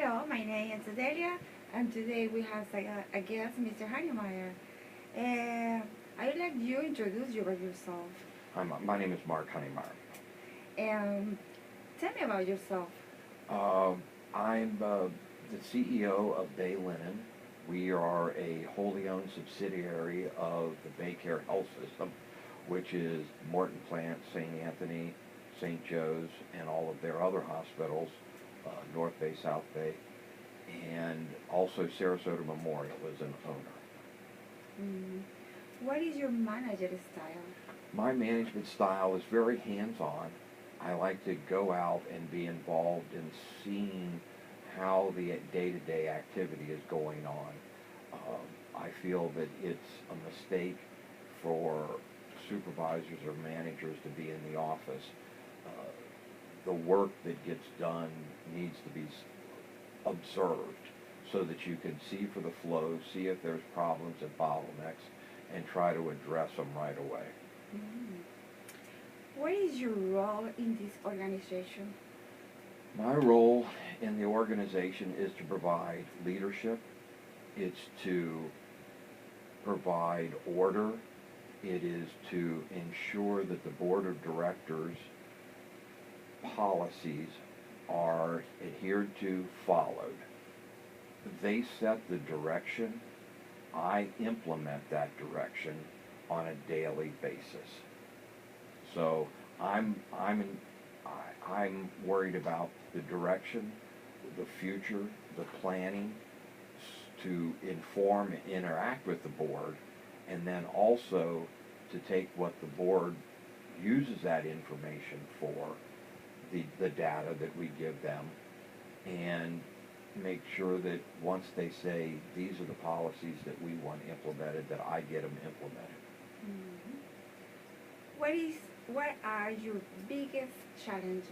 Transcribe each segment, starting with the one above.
Hello, my name is Delia, and today we have a guest, Mr. Hannemeyer. I would like you to introduce you by yourself. My name is Mark Honeymeyer. And tell me about yourself. Uh, I'm the CEO of Bay Linen. We are a wholly owned subsidiary of the Baycare Health System, which is Morton Plant, St. Anthony, St. Joe's, and all of their other hospitals, North Bay, South Bay, and also Sarasota Memorial is an owner. Mm. What is your manager style? My management style is very hands-on. I like to go out and be involved in seeing how the day-to-day activity is going on. I feel that it's a mistake for supervisors or managers to be in the office. The work that gets done needs to be observed so that you can see for the flow, see if there's problems and bottlenecks, and try to address them right away. Mm. What is your role in this organization? My role in the organization is to provide leadership. It's to provide order. It is to ensure that the board of directors policies are adhered to, followed. They set the direction. I implement that direction on a daily basis. So I'm worried about the direction, the future, the planning, to inform and interact with the board, and then also to take what the board uses that information for, the data that we give them, and make sure that once they say these are the policies that we want implemented, that I get them implemented. Mm-hmm. What are your biggest challenges?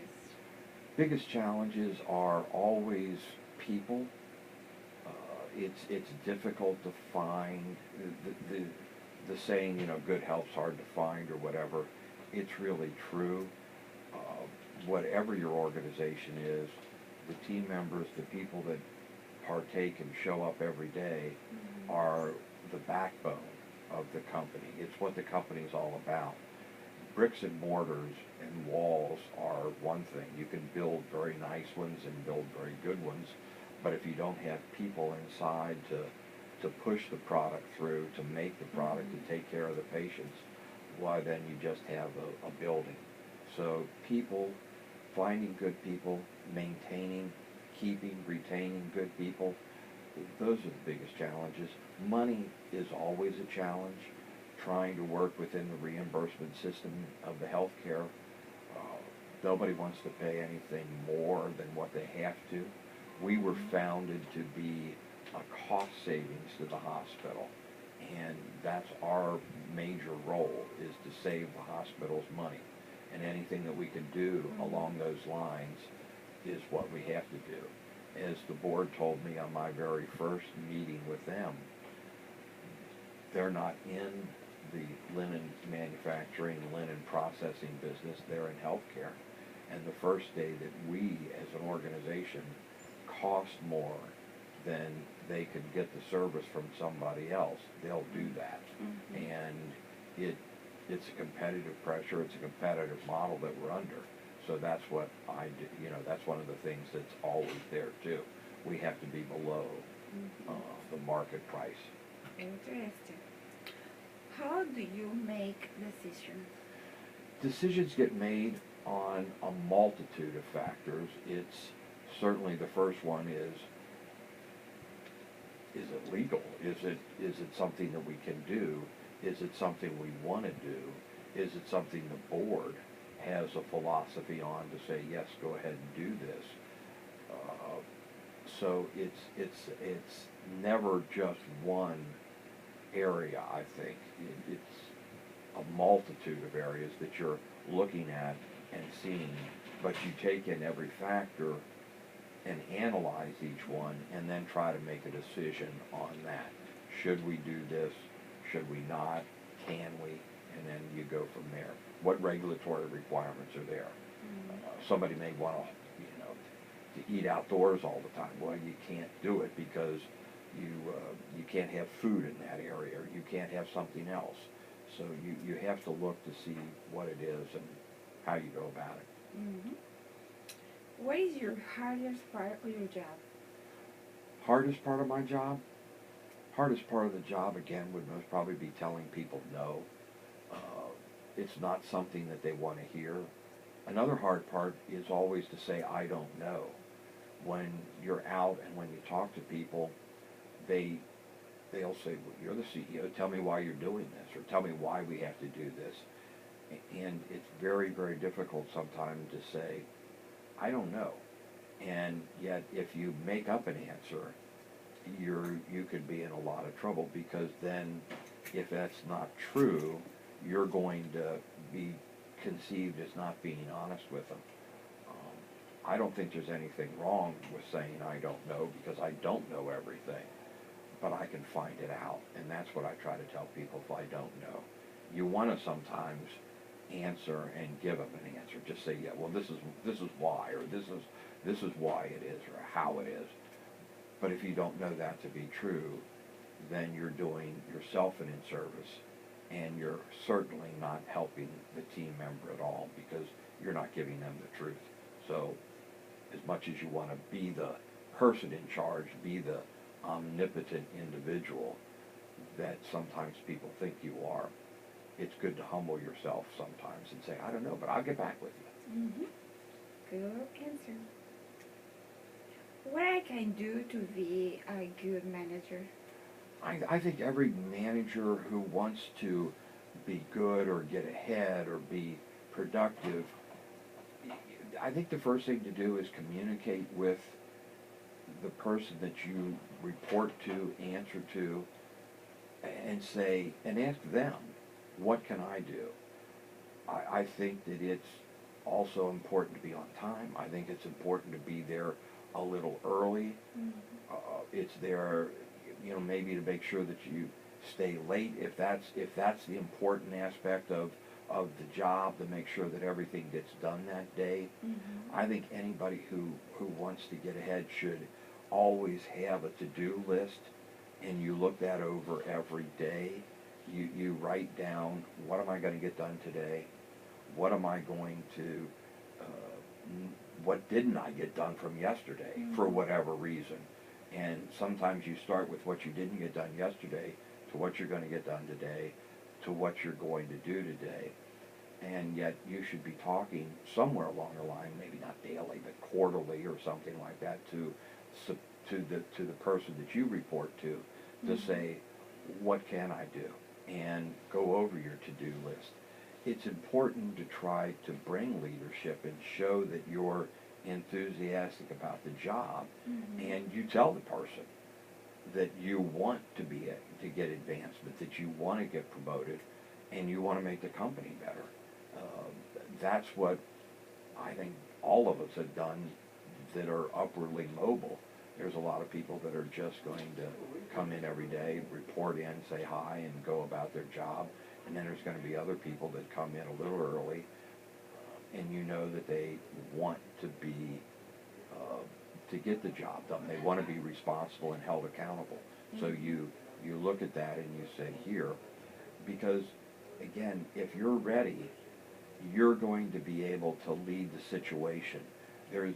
Biggest challenges are always people. It's difficult to find the saying, good help's hard to find or whatever. It's really true. Whatever your organization is, the team members, the people that partake and show up every day are the backbone of the company. It's what the company's all about. Bricks and mortars and walls are one thing. You can build very nice ones and build very good ones, but if you don't have people inside to push the product through, to make the product, to take care of the patients, why then you just have a building. So people, finding good people, maintaining, keeping, retaining good people, those are the biggest challenges. Money is always a challenge. Trying to work within the reimbursement system of the healthcare. Nobody wants to pay anything more than what they have to. We were founded to be a cost savings to the hospital, and that's our major role, is to save the hospital's money. And anything that we can do along those lines is what we have to do. As the board told me on my very first meeting with them, they're not in the linen manufacturing, linen processing business, they're in healthcare. And the first day that we, as an organization, cost more than they could get the service from somebody else, they'll do that. Mm-hmm. And it's a competitive pressure, it's a competitive model that we're under. So that's what I do, that's one of the things that's always there too. We have to be below the market price. Interesting. How do you make decisions? Decisions get made on a multitude of factors. It's certainly, the first one is it legal? Is it something that we can do? Is it something we want to do? Is it something the board has a philosophy on to say, yes, go ahead and do this? So it's never just one area, I think. It's a multitude of areas that you're looking at and seeing, but you take in every factor and analyze each one and then try to make a decision on that. Should we do this? Should we not? Can we? And then you go from there. What regulatory requirements are there? Somebody may want to, to eat outdoors all the time. Well, you can't do it because you can't have food in that area, or you can't have something else. So you have to look to see what it is and how you go about it. Mm-hmm. What is your hardest part of your job? Hardest part of my job? Hardest part of the job, again, would most probably be telling people no. It's not something that they want to hear. Another hard part is always to say, I don't know. When you're out and when you talk to people, they'll say, well, you're the CEO, tell me why you're doing this, or tell me why we have to do this. And it's very, very difficult sometimes to say, I don't know. And yet, if you make up an answer, you could be in a lot of trouble, because then, if that's not true, you're going to be conceived as not being honest with them. I don't think there's anything wrong with saying I don't know, because I don't know everything, but I can find it out, and that's what I try to tell people if I don't know. You want to sometimes answer and give them an answer. Just say, yeah, well, this is why, or this is why it is, or how it is. But if you don't know that to be true, then you're doing yourself an in-service, and you're certainly not helping the team member at all, because you're not giving them the truth. So as much as you want to be the person in charge, be the omnipotent individual that sometimes people think you are, it's good to humble yourself sometimes and say, I don't know, but I'll get back with you. Mm-hmm. Good answer. What I can do to be a good manager? I think every manager who wants to be good or get ahead or be productive, I think the first thing to do is communicate with the person that you report to, answer to, and say, and ask them, what can I do? I think that it's also important to be on time. I think it's important to be there a little early. Mm-hmm. It's there, maybe to make sure that you stay late, if that's the important aspect of the job, to make sure that everything gets done that day. Mm-hmm. I think anybody who wants to get ahead should always have a to-do list, and you look that over every day. You write down, what am I going to get done today? What am I going to, what didn't I get done from yesterday, Mm-hmm. for whatever reason? And sometimes you start with what you didn't get done yesterday, to what you're going to get done today, to what you're going to do today. And yet you should be talking somewhere along the line, maybe not daily, but quarterly or something like that, to the person that you report to Mm-hmm. say, what can I do? And go over your to-do list. It's important to try to bring leadership and show that you're enthusiastic about the job, Mm-hmm. and you tell the person that you want to get advancement, that you want to get promoted, and you want to make the company better. That's what I think all of us have done that are upwardly mobile. There's a lot of people that are just going to come in every day, report in, say hi, and go about their job. And then there's going to be other people that come in a little early, and you know that they want to be, to get the job done. They want to be responsible and held accountable. So you look at that and you say, here, because again, if you're ready, you're going to be able to lead the situation. There's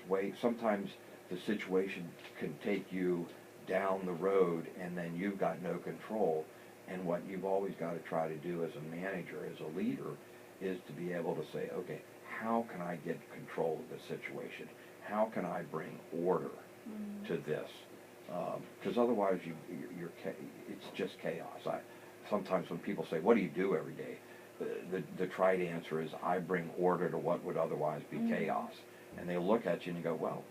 way, sometimes the situation can take you down the road, and then you've got no control. And what you've always got to try to do as a manager, as a leader, is to be able to say, okay, how can I get control of the situation? How can I bring order Mm-hmm. to this? Because otherwise it's just chaos. Sometimes when people say, what do you do every day? The trite answer is, I bring order to what would otherwise be Mm-hmm. chaos. And they look at you and you go, well,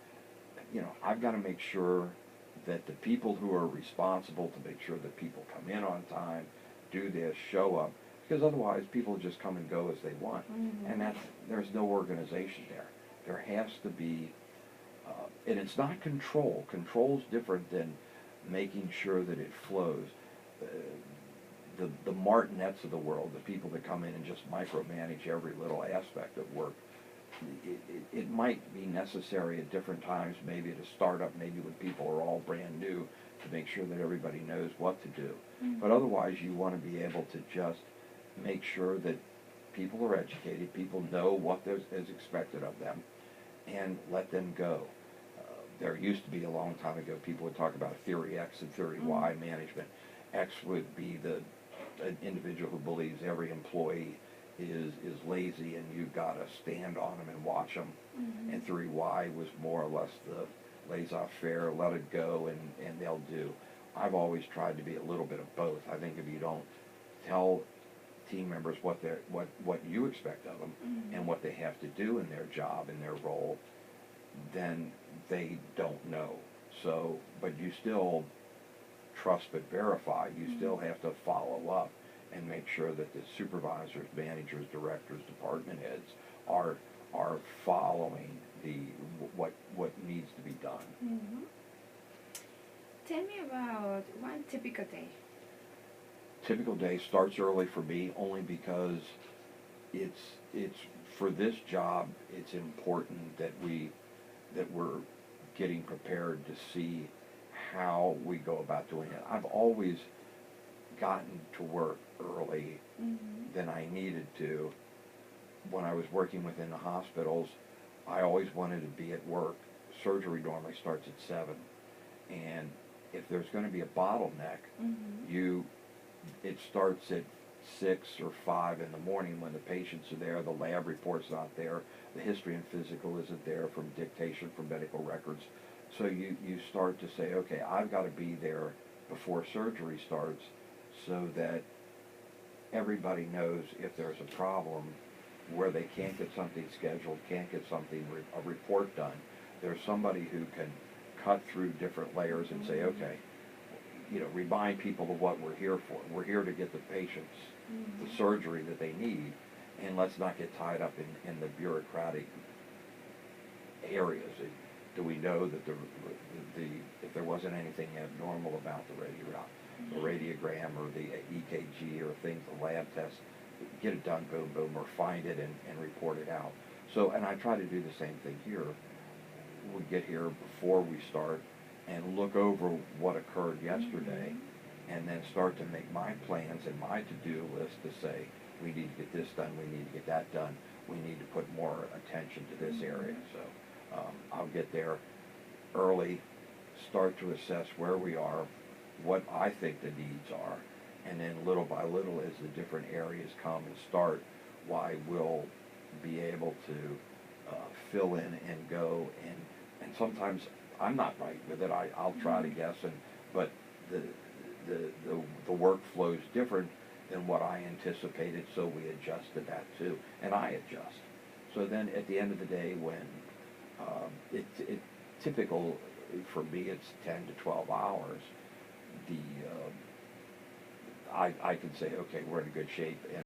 I've got to make sure that the people who are responsible to make sure that people come in on time, do this, show up, because otherwise people just come and go as they want. Mm-hmm. And there's no organization there. There has to be, and it's not control. Control's different than making sure that it flows. The Martinets of the world, the people that come in and just micromanage every little aspect of work, it might be necessary at different times, maybe at a startup, maybe when people are all brand new, to make sure that everybody knows what to do. Mhm. But otherwise, you want to be able to just make sure that people are educated, people know what is expected of them, and let them go. There used to be a long time ago, people would talk about theory X and theory Y management. X would be an individual who believes every employee is lazy and you've got to stand on them and watch them. Mhm. And theory Y was more or less the laissez-faire, let it go, and they'll do. I've always tried to be a little bit of both. I think if you don't tell team members what you expect of them Mhm. and what they have to do in their job, in their role, then they don't know. So, but you still trust but verify. You still have to follow up and make sure that the supervisors, managers, directors, department heads are following what needs to be done. Mhm. Tell me about one typical day. Typical day starts early for me only because it's for this job it's important that we're getting prepared to see how we go about doing it. I've always gotten to work early Mhm. than I needed to. When I was working within the hospitals, I always wanted to be at work. Surgery normally starts at 7, and if there's going to be a bottleneck, Mhm. it starts at 6 or 5 in the morning when the patients are there, the lab report's not there, the history and physical isn't there from dictation from medical records. So you start to say, okay, I've got to be there before surgery starts so that everybody knows if there's a problem where they can't get something scheduled, can't get something, a report done. There's somebody who can cut through different layers and say, okay, remind people of what we're here for. We're here to get the patients the surgery that they need, and let's not get tied up in the bureaucratic areas. Do we know that if there wasn't anything abnormal about the radiogram or the EKG or things, the lab tests, get it done, boom, boom, or find it and report it out. So, and I try to do the same thing here. We get here before we start and look over what occurred yesterday, and then start to make my plans and my to-do list to say, we need to get this done, we need to get that done, we need to put more attention to this area. So I'll get there early, start to assess where we are, what I think the needs are, and then little by little as the different areas come and start, why we'll be able to fill in and go, and sometimes I'm not right with it. I'll try to guess, but the workflow's different than what I anticipated, so we adjust to that too, and I adjust. So then at the end of the day, when it typical for me, it's 10 to 12 hours. I can say, okay, we're in good shape. And